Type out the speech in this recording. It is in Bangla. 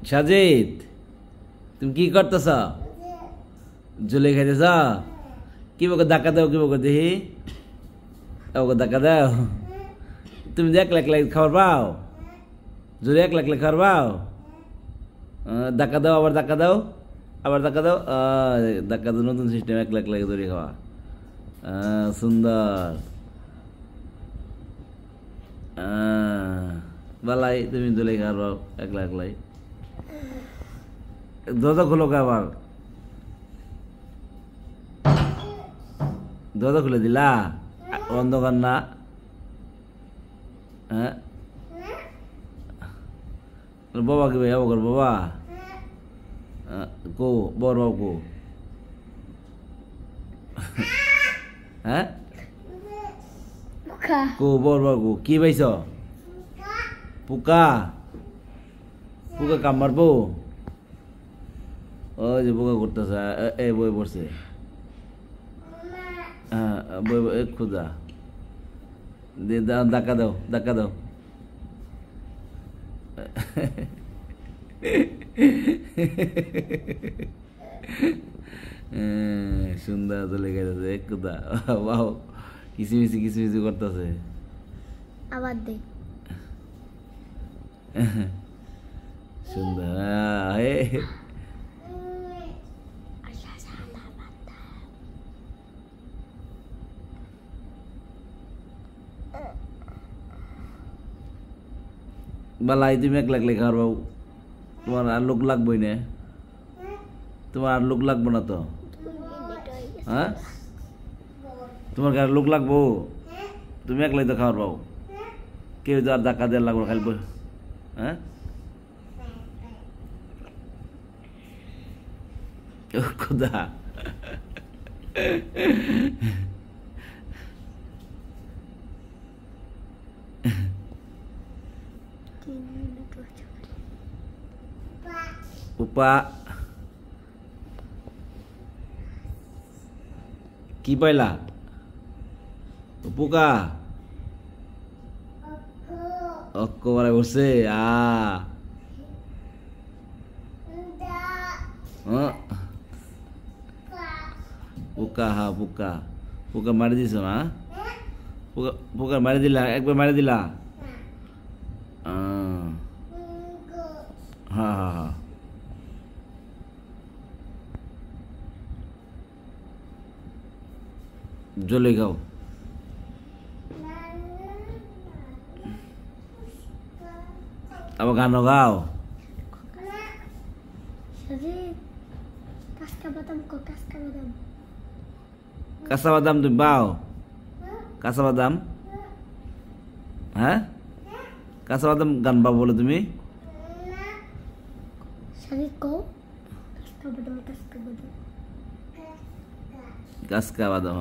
সাজিদ তুমি কি করতেছ? জুলে খাইতেছ? কি বকে ধাক্কা দাও, কি বকে দেখি ওকে ধাক্কা দাও। তুমি যে 1 লাখ খাবার পাও, জোরে 1 লাখ খাবার পাও। ধাক্কা দাও, আবার ধাক্কা দাও, আবার ধাক্কা দাও। ধাক্কা দাও, নতুন সিস্টেম 1 লাখ ধরে খাওয়া। সুন্দর। বালাই তুমি জুলে খাবার পাও 1 লাখ। দরজা খুলো আবার, দরজা খুলে দিলা, অন্ধকার না? হ্যাঁ বাবা কি ভাই আবার বাবা কো বর বাবু কো? হ্যাঁ কো বর বাবু কি পাইছ? পোকা, পোকা কাম মারবো। ওই যে পোকা করতেছে, এই বই পড়ছে। হ্যাঁ বই খুদা দিয়ে দাও, ধাক্কা দাও, ধাক্কা দাও। সুন্দর চলে গেছে খুদা। বাহ, কিসিমিসি কিসিমিসি করতেছে। আবার দে সুন্দর। বালাই তুমি 1 লাখ খাওয়ার বাবু, তোমার আর লোক লাগবেই না, তোমার আর লোক লাগবো না তো। হ্যাঁ তোমার আর লোক লাগবো, তুমি 1 লাখ তো খাওয়ার পাও, কেউ তো আর ধাক্কা দেওয়ার লাগবো খালি। হ্যাঁ খুদা উপা কি পাইলা? পোকা অক্ক বারে বসে পোকা। হ্যাঁ পোকা, পোকা মারি দিছ না? পোকা, পোকা মারি দিলা, একবার মারি দিলা। হ্যাঁ হ্যাঁ হ্যাঁ জলে খাও। আবার গানও গাও। কাঁচা বাদাম তুমি পাও? কাঁচা বাদাম, হ্যাঁ কাঁচা বাদাম গান পাও বলে তুমি? কাঁচা বাদাম,